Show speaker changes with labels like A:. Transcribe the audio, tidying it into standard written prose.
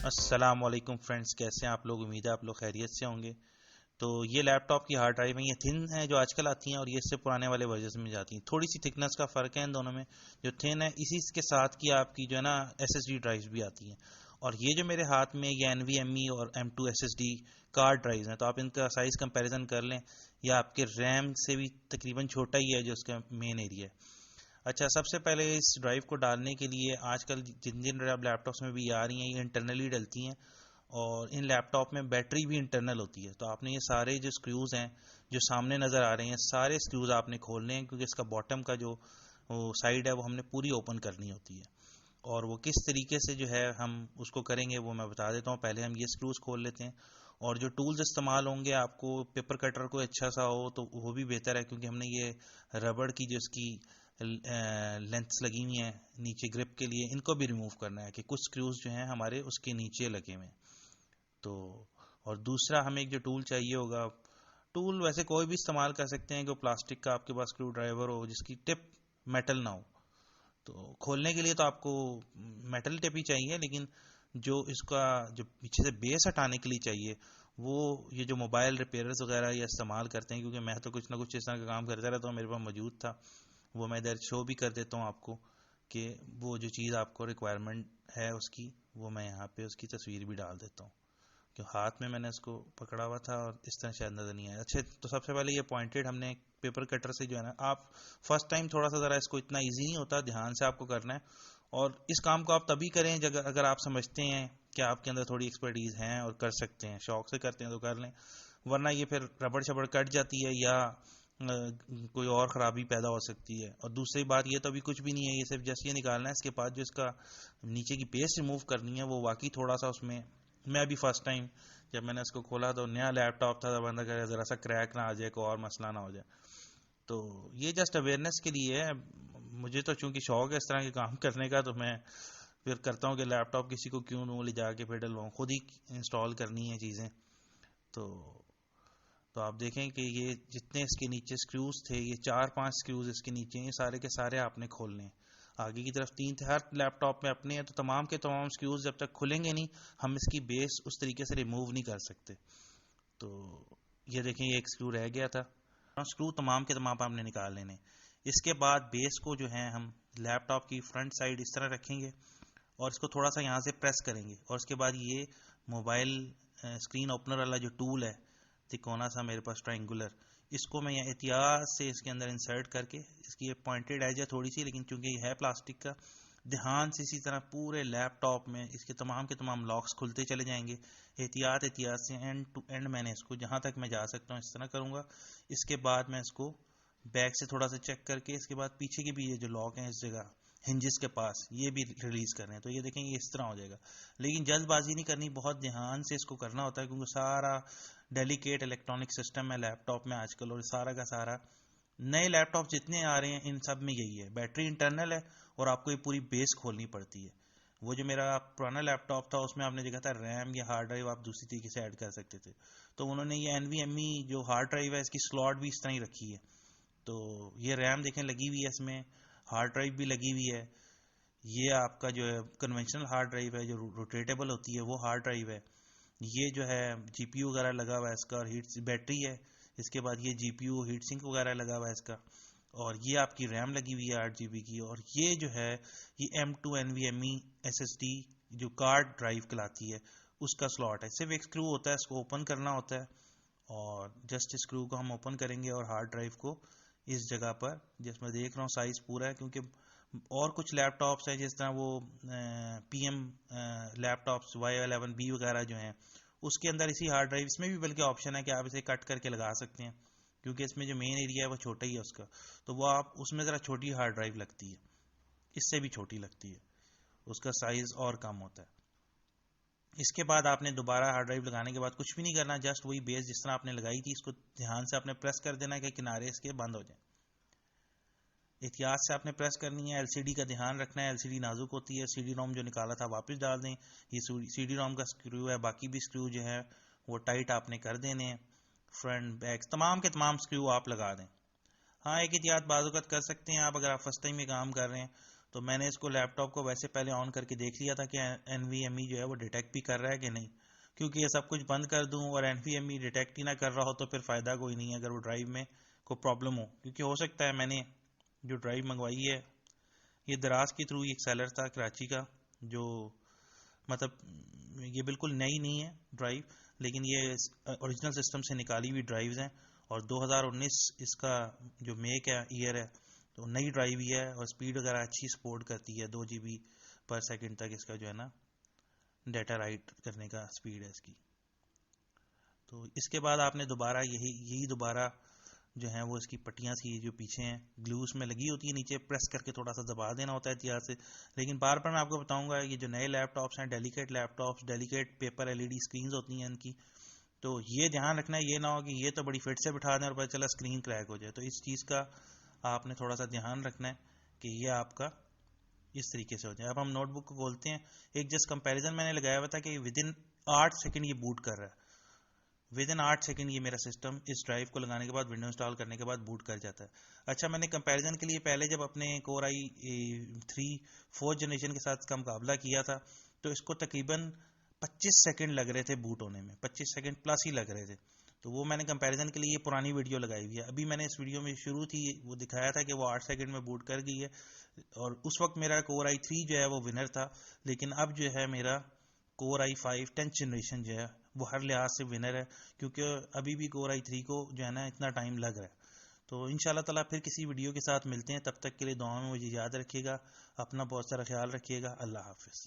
A: अस्सलाम वालेकुम फ्रेंड्स, कैसे हैं आप लोग। उम्मीद है आप लोग खैरियत से होंगे। तो ये लैपटॉप की हार्ड ड्राइव है, ये थिन है जो आजकल आती हैं, और ये इससे पुराने वाले वर्जन में जाती हैं। थोड़ी सी थिकनेस का फ़र्क है इन दोनों में। जो थिन है इसी के साथ की आपकी जो है ना एसएसडी ड्राइव्स भी आती हैं। और ये जो मेरे हाथ में ये NVMe और M2 SSD कार्ड ड्राइव्स हैं, तो आप इनका साइज़ कंपैरिजन कर लें। ये आपके रैम से भी तकरीबन छोटा ही है जो इसका मेन एरिया है। अच्छा, सबसे पहले इस ड्राइव को डालने के लिए आजकल जिन जिन लैपटॉप्स में भी आ रही हैं, ये इंटरनली डलती हैं। और इन लैपटॉप में बैटरी भी इंटरनल होती है। तो आपने ये सारे जो स्क्रूज हैं जो सामने नज़र आ रहे हैं, सारे स्क्रूज आपने खोलने हैं, क्योंकि इसका बॉटम का जो साइड है वो हमने पूरी ओपन करनी होती है। और वो किस तरीके से जो है हम उसको करेंगे वो मैं बता देता हूँ। पहले हम ये स्क्रूज खोल लेते हैं। और जो टूल्स इस्तेमाल होंगे, आपको पेपर कटर को अच्छा सा हो तो वो भी बेहतर है, क्योंकि हमने ये रबड़ की जो इसकी लेंथ्स लगी हुई हैं नीचे ग्रिप के लिए, इनको भी रिमूव करना है कि कुछ स्क्रूज जो हैं हमारे उसके नीचे लगे हुए हैं। तो और दूसरा हमें एक जो टूल चाहिए होगा, टूल वैसे कोई भी इस्तेमाल कर सकते हैं, जो प्लास्टिक का आपके पास स्क्रू ड्राइवर हो जिसकी टिप मेटल ना हो। तो खोलने के लिए तो आपको मेटल टिप ही चाहिए, लेकिन जो इसका जो पीछे से बेस हटाने के लिए चाहिए, वो ये जो मोबाइल रिपेयर्स वगैरह ये इस्तेमाल करते हैं, क्योंकि मैं तो कुछ ना कुछ इस तरह का काम करता रहता हूँ, मेरे पास मौजूद था। वो मैं इधर शो भी कर देता हूँ आपको, कि वो जो चीज़ आपको रिक्वायरमेंट है उसकी, वो मैं यहाँ पे उसकी तस्वीर भी डाल देता हूँ। कि हाथ में मैंने इसको पकड़ा हुआ था और इस तरह शायद नज़र नहीं आया। अच्छा, तो सबसे पहले ये पॉइंटेड हमने पेपर कटर से जो है ना, आप फर्स्ट टाइम थोड़ा सा ज़रा इसको इतना इजी नहीं होता, ध्यान से आपको करना है। और इस काम को आप तभी करें जब अगर आप समझते हैं कि आपके अंदर थोड़ी एक्सपर्टीज़ है और कर सकते हैं, शौक से करते हैं तो कर लें। वरना ये फिर रबड़ शबड़ कट जाती है, या कोई और ख़राबी पैदा हो सकती है। और दूसरी बात, ये तो अभी कुछ भी नहीं है, ये सिर्फ जस्ट ये निकालना है। इसके बाद जो इसका नीचे की पेस्ट रिमूव करनी है, वो वाकई थोड़ा सा उसमें, मैं अभी फर्स्ट टाइम जब मैंने इसको खोला तो नया लैपटॉप था, तो बंदा करे ज़रा सा क्रैक ना आ जाए, कोई और मसला ना हो जाए। तो ये जस्ट अवेयरनेस के लिए है। मुझे तो चूंकि शौक है इस तरह के काम करने का, तो मैं फिर करता हूँ कि लैपटॉप किसी को क्यों न ले जाके फिर डलवाऊँ, खुद ही इंस्टॉल करनी है चीज़ें। तो तो आप देखें कि ये जितने इसके नीचे स्क्रूज थे, ये 4-5 स्क्रूज इसके नीचे, ये सारे के सारे आपने खोलने हैं। आगे की तरफ 3 थे, हर लैपटॉप में अपने हैं, तो तमाम के तमाम स्क्रूज जब तक खुलेंगे नहीं, हम इसकी बेस उस तरीके से रिमूव नहीं कर सकते। तो ये देखें, ये एक स्क्रू रह गया था। स्क्रू तमाम के तमाम आपने निकाल लेने। इसके बाद बेस को जो है हम लैपटॉप की फ्रंट साइड इस तरह रखेंगे, और इसको थोड़ा सा यहाँ से प्रेस करेंगे। और उसके बाद ये मोबाइल स्क्रीन ओपनर वाला जो टूल है, तिकोना सा मेरे पास ट्रायंगुलर, इसको मैं यहाँ एहतियात से इसके अंदर इंसर्ट करके, इसकी ये पॉइंटेड एज है थोड़ी सी, लेकिन चूंकि ये है प्लास्टिक का, ध्यान से इसी तरह पूरे लैपटॉप में इसके तमाम के तमाम लॉक्स खुलते चले जाएंगे। एहतियात एहतियात से एंड टू एंड मैंने इसको जहाँ तक मैं जा सकता हूँ इस तरह करूँगा। इसके बाद मैं इसको बैक से थोड़ा सा चेक करके, इसके बाद पीछे के भी ये जो लॉक हैं इस जगह हिंजेस के पास, ये भी रिलीज कर रहे हैं, तो ये देखेंगे इस तरह हो जाएगा। लेकिन जल्दबाजी नहीं करनी, बहुत ध्यान से इसको करना होता है, क्योंकि सारा डेलिकेट इलेक्ट्रॉनिक सिस्टम है लैपटॉप में आजकल। और सारा का सारा नए लैपटॉप जितने आ रहे हैं इन सब में यही है, बैटरी इंटरनल है और आपको ये पूरी बेस खोलनी पड़ती है। वो जो मेरा पुराना लैपटॉप था उसमें आपने देखा था रैम या हार्ड ड्राइव आप दूसरी तरीके से ऐड कर सकते थे, तो उन्होंने ये NVMe जो हार्ड ड्राइव है इसकी स्लॉट भी इस तरह ही रखी है। तो ये रैम देखें लगी हुई है इसमें, हार्ड ड्राइव भी लगी हुई है। ये आपका जो है कन्वेंशनल हार्ड ड्राइव है जो रोटेटेबल होती है, वो हार्ड ड्राइव है। ये जो है GPU वगैरह लगा हुआ है इसका, और हीट बैटरी है। इसके बाद ये GPU हीट सिंक वगैरह लगा हुआ है इसका। और ये आपकी रैम लगी हुई है 8 GB की। और ये जो है ये M2 NVMe SSD जो कार्ड ड्राइव कहलाती है, उसका स्लॉट है। सिर्फ एक स्क्रू होता है, इसको ओपन करना होता है, और जस्ट स्क्रू को हम ओपन करेंगे और हार्ड ड्राइव को इस जगह पर, जिसमें देख रहा हूँ साइज पूरा है, क्योंकि और कुछ लैपटॉप्स हैं जिस तरह वो PM लैपटॉप्स Y11B वगैरह जो हैं, उसके अंदर इसी हार्ड ड्राइव, इसमें भी बल्कि ऑप्शन है कि आप इसे कट करके लगा सकते हैं, क्योंकि इसमें जो मेन एरिया है वो छोटा ही है उसका, तो वो आप उसमें ज़रा छोटी हार्ड ड्राइव लगती है, इससे भी छोटी लगती है, उसका साइज़ और कम होता है। इसके बाद आपने दोबारा हार्ड ड्राइव लगाने के बाद कुछ भी नहीं करना, जस्ट वही बेस जिस तरह आपने लगाई थी, इसको ध्यान से आपने प्रेस कर देना है कि किनारे इसके बंद हो जाए। एहतियात से आपने प्रेस करनी है। LCD का ध्यान रखना है, LCD नाजुक होती है। CD-ROM जो निकाला था वापस डाल दें। ये CD-ROM का स्क्रू है, बाकी भी स्क्रू जो है वो टाइट आपने कर देने हैं। फ्रंट बैक तमाम के तमाम स्क्रू आप लगा दें। हाँ, एक एहतियात बाज़ वक़्त कर सकते हैं आप, अगर आप फर्स्ट टाइम ये काम कर रहे हैं तो मैंने इसको लैपटॉप को वैसे पहले ऑन करके देख लिया था कि NVMe जो है वो डिटेक्ट भी कर रहा है कि नहीं, क्योंकि ये सब कुछ बंद कर दूं और NVMe डिटेक्ट ही ना कर रहा हो तो फिर फ़ायदा कोई नहीं है अगर वो ड्राइव में कोई प्रॉब्लम हो। क्योंकि हो सकता है मैंने जो ड्राइव मंगवाई है ये दराज के थ्रू एक सेलर था कराची का, जो मतलब ये बिल्कुल नई नहीं है ड्राइव, लेकिन ये ओरिजिनल सिस्टम से निकाली हुई ड्राइव्स हैं और 2019 इसका जो मेक है ईयर है, तो नई ड्राइव ही है और स्पीड वगैरह अच्छी सपोर्ट करती है। 2 GB पर सेकंड तक इसका जो है ना डाटा राइट करने का स्पीड है इसकी। तो इसके बाद आपने दोबारा यही दोबारा जो है वो इसकी पट्टियाँ सी जो पीछे हैं ग्लूस में लगी होती है, नीचे प्रेस करके थोड़ा सा दबा देना होता है एहतियात से। लेकिन बार बार मैं आपको बताऊंगा ये जो नए लैपटॉप्स हैं, delicate laptops, delicate paper LED screens होती हैं इनकी, तो ये ध्यान रखना है, ये ना हो कि ये तो बड़ी फिट से बिठा दें और पता चला स्क्रीन क्रैक हो जाए। तो इस चीज़ का आपने थोड़ा सा ध्यान रखना है कि ये आपका इस तरीके से हो जाए। अब हम नोटबुक को खोलते हैं। एक जस्ट कंपैरिजन मैंने लगाया हुआ था कि विद इन 8 सेकंड ये बूट कर रहा है। विद इन 8 सेकंड ये मेरा सिस्टम इस ड्राइव को लगाने के बाद, विंडो इंस्टॉल करने के बाद बूट कर जाता है। अच्छा, मैंने कंपैरिजन के लिए पहले जब अपने Core i3 4th जनरेशन के साथ इसका मुकाबला किया था तो इसको तकरीबन 25 सेकंड लग रहे थे बूट होने में, 25 सेकंड प्लस ही लग रहे थे। तो वो मैंने कंपैरिजन के लिए ये पुरानी वीडियो लगाई हुई है। अभी मैंने इस वीडियो में शुरू थी वो दिखाया था कि वो 8 सेकंड में बूट कर गई है और उस वक्त मेरा Core i3 जो है वो विनर था। लेकिन अब जो है मेरा Core i5 10th जनरेशन जो है वो हर लिहाज से विनर है, क्योंकि अभी भी Core i3 को जो है ना इतना टाइम लग रहा है। तो इंशाल्लाह ताला फिर किसी वीडियो के साथ मिलते हैं, तब तक के लिए दुआ में मुझे याद रखिएगा, अपना बहुत सारा ख्याल रखिएगा। अल्लाह हाफिज़।